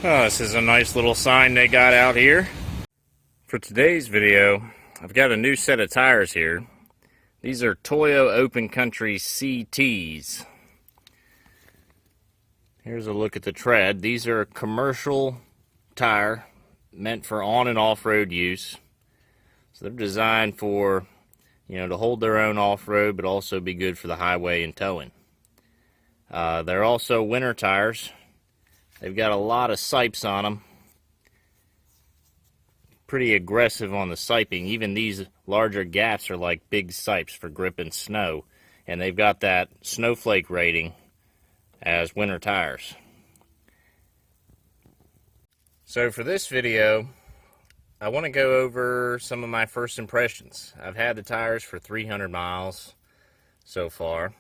Oh, this is a nice little sign they got out here. For today's video, I've got a new set of tires here. These are Toyo Open Country CTs. Here's a look at the tread. These are a commercial tire meant for on and off-road use. So they're designed for, to hold their own off-road, but also be good for the highway and towing. They're also winter tires. They've got a lot of sipes on them. Pretty aggressive on the siping. Even these larger gaps are like big sipes for gripping snow. And they've got that snowflake rating as winter tires. So for this video, I want to go over some of my first impressions. I've had the tires for 300 miles so far.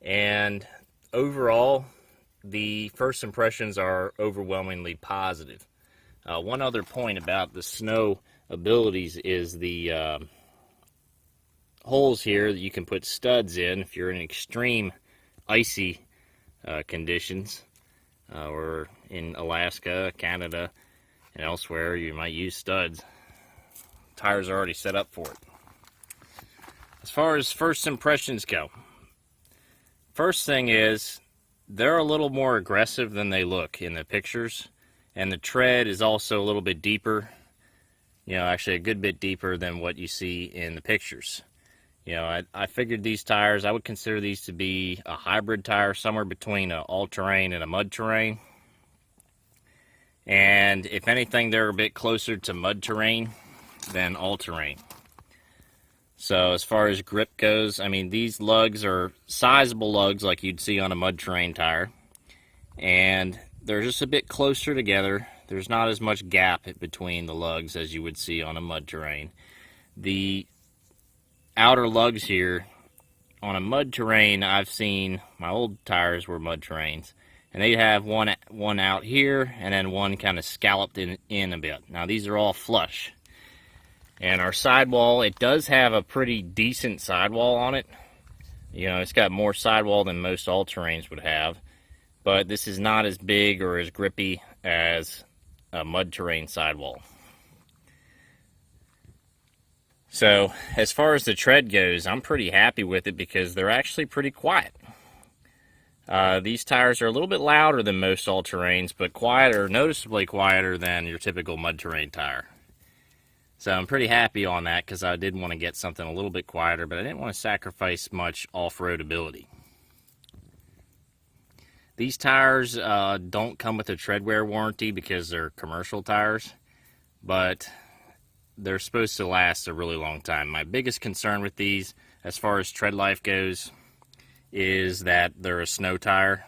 And overall, the first impressions are overwhelmingly positive. One other point about the snow abilities is the holes here that you can put studs in if you're in extreme icy conditions, or in Alaska, Canada, and elsewhere. You might use studs. Tires are already set up for it. As far as first impressions go, first thing is, they're a little more aggressive than they look in the pictures, and the tread is also a little bit deeper, actually a good bit deeper than what you see in the pictures. I figured these tires, I would consider these to be a hybrid tire, somewhere between an all-terrain and a mud terrain. And if anything, they're a bit closer to mud terrain than all-terrain. So as far as grip goes, these lugs are sizable lugs like you'd see on a mud terrain tire. And they're just a bit closer together. There's not as much gap between the lugs as you would see on a mud terrain. The outer lugs here, on a mud terrain, I've seen, my old tires were mud terrains, and they'd have one out here and then one kind of scalloped in a bit. Now these are all flush. And our sidewall, it does have a pretty decent sidewall on it. It's got more sidewall than most all-terrains would have. But this is not as big or as grippy as a mud terrain sidewall. So, as far as the tread goes, I'm pretty happy with it because they're actually pretty quiet. These tires are a little bit louder than most all-terrains, but quieter, noticeably quieter than your typical mud terrain tire. So I'm pretty happy on that because I did want to get something a little bit quieter, but I didn't want to sacrifice much off-road ability. These tires don't come with a tread wear warranty because they're commercial tires, but they're supposed to last a really long time. My biggest concern with these, as far as tread life goes, is that they're a snow tire,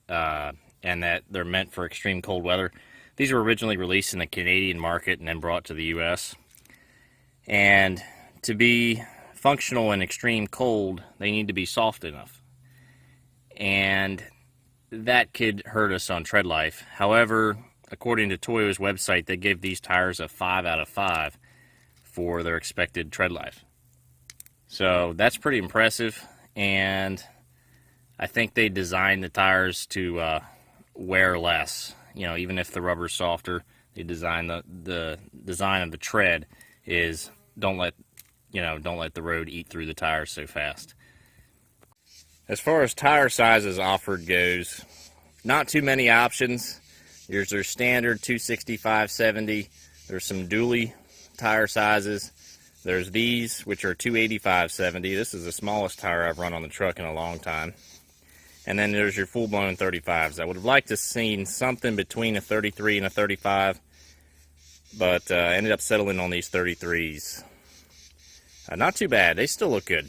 and that they're meant for extreme cold weather. These were originally released in the Canadian market and then brought to the US. And to be functional in extreme cold, they need to be soft enough. And that could hurt us on tread life. However, according to Toyo's website, they gave these tires a 5 out of 5 for their expected tread life. So that's pretty impressive, and I think they designed the tires to wear less. Even if the rubber's softer, they design the design of the tread is don't let the road eat through the tires so fast. As far as tire sizes offered goes, not too many options. There's their standard 265/70. There's some dually tire sizes. There's these, which are 285/70. This is the smallest tire I've run on the truck in a long time. And then there's your full-blown 35s. I would have liked to have seen something between a 33 and a 35, but I ended up settling on these 33s. Not too bad. They still look good.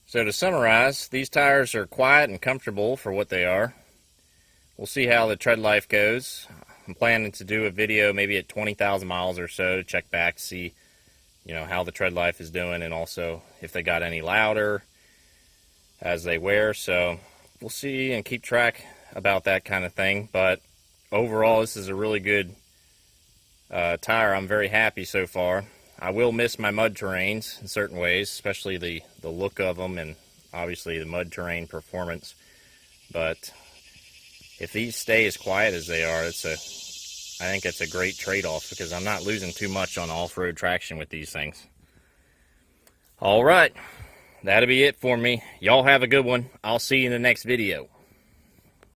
So to summarize, these tires are quiet and comfortable for what they are. We'll see how the tread life goes. I'm planning to do a video maybe at 20,000 miles or so to check back to see, how the tread life is doing, and also if they got any louder as they wear. So we'll see and keep track about that kind of thing. But overall, this is a really good tire. I'm very happy so far. I will miss my mud terrains in certain ways, especially the look of them and obviously the mud terrain performance. But if these stay as quiet as they are, I think it's a great trade-off because I'm not losing too much on off-road traction with these things. All right, that'll be it for me. Y'all have a good one. I'll see you in the next video.